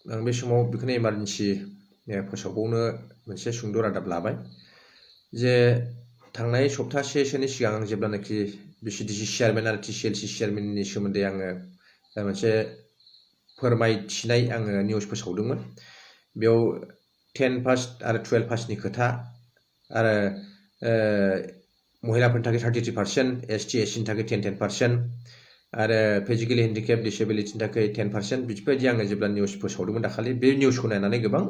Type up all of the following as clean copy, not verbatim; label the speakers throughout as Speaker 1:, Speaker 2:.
Speaker 1: आं बे समाव बेखौनो इमारजेन्सि फोसावबावनो मोनसे सुंद' रादाब लाबाय जे थांनाय सप्तासेसोनि सिगां आं जेब्लानाखि बिसिडिसि चेयारमेन आरो टिसिएलसि चेयारमेननि सोमोन्दै आङो मोनसे फोरमायथिनाय आङो निउस फोसावदोंमोन। बेयाव 10 पास आरो 12 पासनि खोथा आरो महिलाफोरनि थाखाय 33%, एसटि एससिनि थाखाय 10% आरो फिजिकेलि हेन्डिकेप डिसेबिलिटिनि थाखाय 10% बेबायदि आङो जेब्ला निउस फोसावदोंमोन दाखालि, बे निउसखौ नायनानै गोबां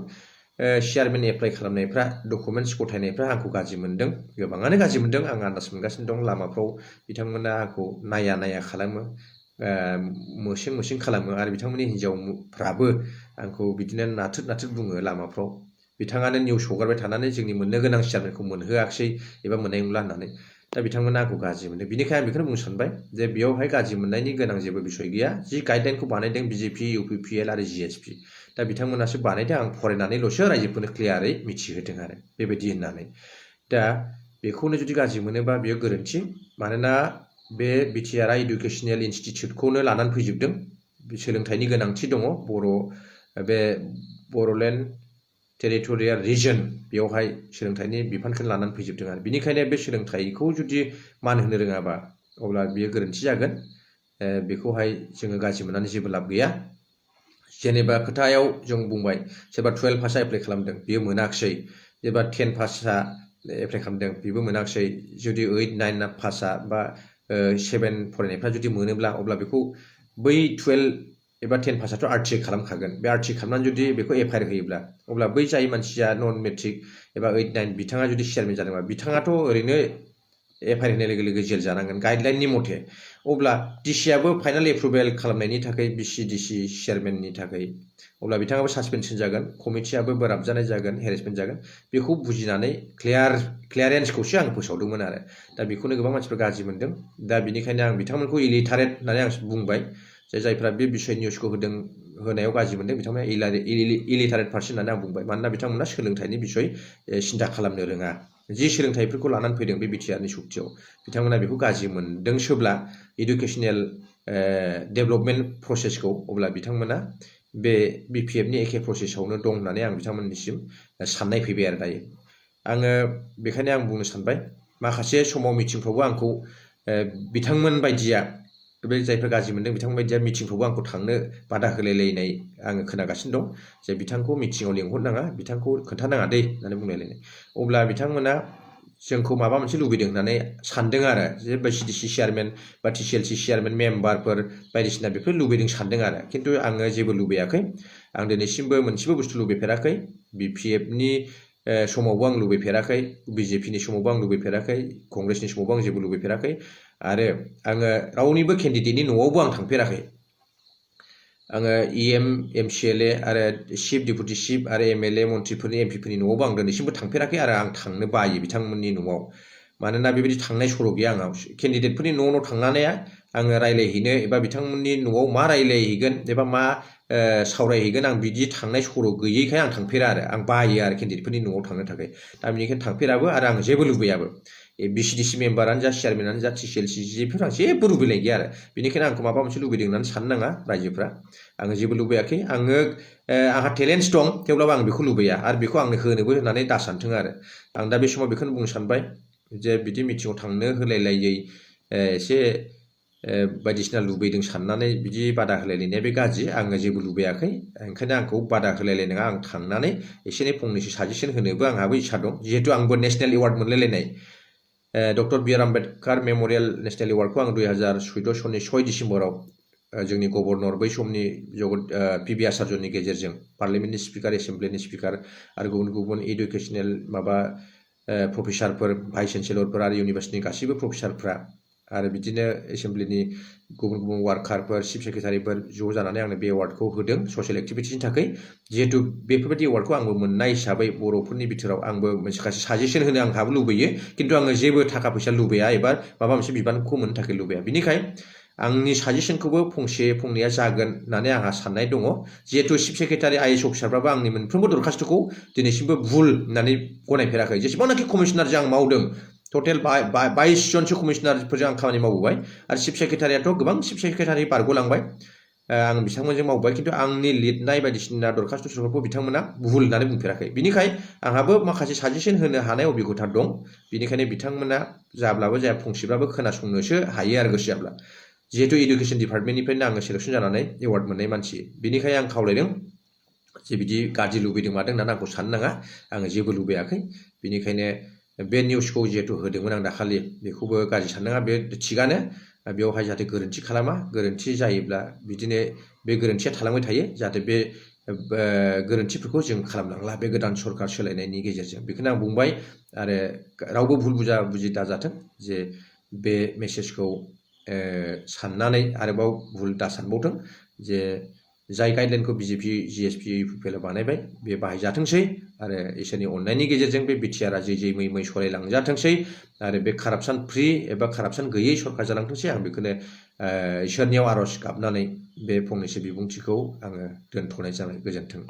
Speaker 1: चेयारमेन एप्लाइ खालामनायफ्रा डकुमेन्टस गथायनायफ्रा आंखौ गाज्रि मोनदों, गोबाङानो गाज्रि मोनदों। आं आन्दाज मोनगासिनो दं लामाफ्राव बिथांमोना आंखौ नाया खालामो, मोसिं खालामो आरो बिथांमोननि हिन्जावफ्राबो आंखौ बिदिनो नाथ्रोद बुङो लामाफ्राव, बिथाङानो निउस हगारबाय थानानै जोंनि मोननो गोनां चेयारमेनखौ मोनहोआखिसै एबा मोननाय नंला होननानै। दा बिथांमोना आंखौ गाज्रि मोनदों। बिनिखायनो आं बेखौनो बुंनो सानबाय जे बेयावहाय गाज्रि मोननायनि गोनां जेबो बिसय गैया। जि गाइडलाइनखौ बानायदों बिजेपि, इउपिपिएल आरो जिएसपि, दा बिथांमोनासो बानायदों। आं फरायनानैल'सो रायजोफोरनो क्लियारै मिथिहोदों आरो बेबायदि होननानै। दा बेखौनो जुदि गाज्रि मोनोबा बेयो गोरोन्थि, मानोना बे बिटिआरआ इडुकेसनेल इनस्टिटिउटखौनो लानानै फैजोबदों। सोलोंथाइनि गोनांथि दङ। बे बर'लेण्ड टेरिटरियेल रिजन, बेयावहाय सोलोंथाइनि बिफानखौ लानानै फैजोबदों आरो बिनिखायनो बे सोलोंथाइखौ जुदि मान होनो रोङाबा अब्ला बियो गोरोन्थि जागोन। बेखौहाय जोङो गाज्रि मोननानै जेबो लाब गैया। जेनेबा खोथायाव जों बुंबाय सोरबा 12 पासआ एप्लाइ खालामदों, बियो मोनाखिसै। जेनेबा 10 पासआ एप्लाइ खालामदों, बेबो मोनाखिसै। जुदि 8, 9 पासआ बा 7 फरायनायफ्रा जुदि मोनोब्ला अब्ला बेखौ बै 12 एबा 10 पासआथ' आरटिआइ खालामखागोन। बे आरटिआइ खालामनानै जुदि बेखौ एफआइआर होयोब्ला अब्ला बै जाय मानसिया नन मेट्रिक एबा 8, 9 बिथाङा जुदि चेयारमेन जादोंबा बिथाङाथ' ओरैनो एफआइआर होनाय लोगो लोगो जेल जानांगोन गाइडलाइननि मथे। अब्ला डिसिआबो फाइनाल एप्रुभेल खालामनायनि थाखाय बिसिडिसि चेयारमेननि थाखाय अब्ला बिथाङाबो सासपेनसन जागोन, कमिटियाबो बोराबजानाय जागोन, हेरेसमेन्ट जागोन। बेखौ बुजिनानै क्लियारेन्सखौसो आं फोसावदोंमोन आरो दा बेखौनो गोबां मानसिफ्रा गाज्रि मोनदों। दा बिनिखायनो आं बिथांमोनखौ इलिटारेट होननानै आं बुंबाय। जायफ्रा बे बिसय निउसखौ होनायाव गाज्रि मोनदों बिथांमोना इलिटारेट पार्सन होननानै आं बुंबाय। मानोना बिथांमोना सोलोंथाइनि बिसय सिन्था खालामनो रोङा। जि सोलोंथाइफोरखौ लानानै फैदों बे बिटिआरनि सक्तियाव, बिथांमोना बेखौ गाज्रि मोनदोंसोब्ला इडुकेसनेल डेभेलपमेन्ट प्रसेसखौ, अब्ला बिथांमोना बे बिपिएफनि एखे प्रसेसआवनो दं होननानै आं बिथांमोननिसिम साननाय फैबाय आरो दायो। आङो बेखायनो आं बुंनो सानबाय, माखासे समाव मिटिंफ्रावबो आंखौ बिथांमोन बायदिया, बे जायफ्रा गाज्रि मोनदों बिथांमोन बायदिया मिटिंफ्रावबो आंखौ थांनो बादा होलायलायनाय आङो खोनागासिनो दं। जे बिथांखौ मिटिङाव लेंहरनाङा, बिथांखौ खोन्थानाङा दे होननानै बुंलायलायनाय। अब्ला बिथांमोना जोंखौ माबा मोनसे लुबैदों होननानै सानदों आरो जे बिसिडिसि चेयारमेन बा टिसिएलसि चेयारमेन मेम्बारफोर बायदिसिना बेफोर लुबैदों सानदों आरो। खिन्थु आङो जेबो लुबैयाखै। आं दिनैसिमबो मोनसेबो बुस्थु लुबैफेराखै। बिपिएफनि समावबो आं लुबैफेराखै, बिजेपिनि समावबो आं लुबैफेराखै, कंग्रेसनि समावबो आं जेबो लुबैफेराखै आरो आङो रावनिबो केन्डिडेटनि न'आवबो आं थांफेराखै। आङो इएम, एमसिएलए आरो चिफ डिपुटि चिफ आरो एमएलए मन्थ्रिफोरनि एमपिफोरनि न'आवबो आं दिनैसिमबो थांफेराखै आरो आं थांनो बायो बिथांमोननि न'आव। मानोना बेबायदि थांनाय सर' गैया आंनाव। केन्डिडेटफोरनि न' थांनानै आङो रायज्लायहैनो एबा बिथांमोननि न'आव मा रायज्लायहैगोन एबा मा सावरायहैगोन, आं बिदि थांनाय सर' गैयैखाय आं थांफेरा आरो आं बायो आरो केन्डिडेटफोरनि न'आव थांनो थाखाय। दा बेनिखायनो थांफेराबो आरो आं जेबो लुबैयाबो। बिसिडिसि मेम्बारानो जा, चेयारमेनानो जा, टिसिएलसि जिफोर आं जेबो लुबैनाय गैया आरो बेनिखायनो आंखौ माबा मोनसे लुबैदों होननानै साननो नाङा रायजोफ्रा। आङो जेबो लुबैयाखै। आंहा टेलेन्टस दं, थेवब्लाबो आं बेखौ लुबैया आरो बेखौ आंनो होनोबो होननानै दा सानथों आरो। आं दा बे समाव बेखौनो बुंनो सानबाय जे बिदि मिटिङाव थांनो होलायलायै एसे बायदिसिना लुबैदों साननानै बिदि बादा होलायलायनाया बे गाज्रि। आङो जेबो लुबैयाखै, ओंखायनो आंखौ बादा होलायलायनाङा। आं थांनानै एसे एनै फंनैसो साजेसन होनोबो आंहाबो इस्सा दं। जिहेतु आंबो नेसनेल एवार्ड मोनलायलायनाय doctor B R Ambedkar memorial national एवार्डखौ आं 2014 सननि 6 डिसेम्बराव जोंनि गभर्नर बै समनि पिबि आचार्यनि गेजेरजों, पार्लियामेन्टनि स्पिकार, एसेम्ब्लिनि स्पिकार आरो गुबुन गुबुन इडुकेसनेल प्रफेसारफोर, भाइस चेन्सेलरफोर आरो इउनिभार्सिटिनि गासैबो प्रफेसारफ्रा आरो बिदिनो एसेम्ब्लिनि गुबुन गुबुन वार्कारफोर, चिफ सेक्रेटारिफोर ज' जानानै आंनो बे एवार्डखौ होदों ससियेल एक्टिभिटिसनि थाखाय। जिहेतु बेफोरबायदि एवार्डखौ आंबो मोननाय हिसाबै बर'फोरनि बिथोराव आंबो माखासे साजेसन होनो आंहाबो लुबैयो। खिन्थु आङो जेबो थाखा फैसा लुबैया एबा माबा मोनसे बिबानखौ मोननो थाखाय लुबैया। बिनिखाय आंनि साजेसनखौबो फंसे फंनैया जागोन होननानै आंहा साननाय दङ। जिहेतु चिफ सेक्रेटारि, आइएएस अफिसारफ्राबो आंनि मोनफ्रोमबो दरखास्त'खौ दिनैसिमबो भुल होननानै गनायफेराखै। जेसेबांनाखि कमिसनारजों आं मावदों, टटेल 22 जनसो कमिसनारफोरजों आं खामानि मावबोबाय आरो चिफ सेक्रेटारियाथ' गोबां चिफ सेक्रेटारि बारग'लांबाय। आं बिथांमोनजों मावबाय खिन्थु आंनि लिरनाय बायदिसिना दरखास्त'फोरखौ बिथांमोना भुल होननानै बुंफेराखै बिनिखाय आंहाबो माखासे साजेसन होनो हानाय अबिगथा दं बिनिखायनो बिथांमोना जाब्लाबो जाया फंसेब्लाबो खोनासंनोसो हायो आरो गोसो जाब्ला जिहेतु इडुकेसन डिपार्टमेन्टनिफ्रायनो आङो सेलेक्सन जानानै एवार्ड मोननाय मानसि बिनिखायनो आं खावलायदों जे बिदि गाज्रि लुबैदों मादों होननानै आंखौ साननो नाङा आङो जेबो लुबैयाखै बिनिखायनो बे निउसखौ जिहेतु होदोंमोन आं दाखालि बेखौबो गाज्रि साननाङा बे थिगानो बेवहाय जाहाथे गोरोन्थि खालामा गोरोन्थि जायोब्ला बिदिनो बे गोरोन्थिया थालांबाय थायो जाहाथे बे गोरोन्थिफोरखौ जों खालामनांला बे गोदान सरकार सोलायनायनि गेजेरजों बेखौनो आं बुंबाय आरो रावबो भुल बुजि दाजाथों जे बे मेसेजखौ साननानै आरोबाव भुल दा सानबावथों जे जाय गाइडलाइनखौ बिजेपि जिएसपि इउपिपिएलआ बानायबाय बे बाहायजाथोंसै आरो इसोरनि अननायनि गेजेरजों बे बिटिआरआ जै मै सलायलांजाथोंसै आरो बे कारापसन फ्रि एबा कारापसन गैयै सरकार जालांथोंसै आं बेखौनो इसोरनियाव आर'ज गाबनानै बे फंनैसो बिबुंथिखौ आङो दोनथ'नाय जाबाय गोजोन्थों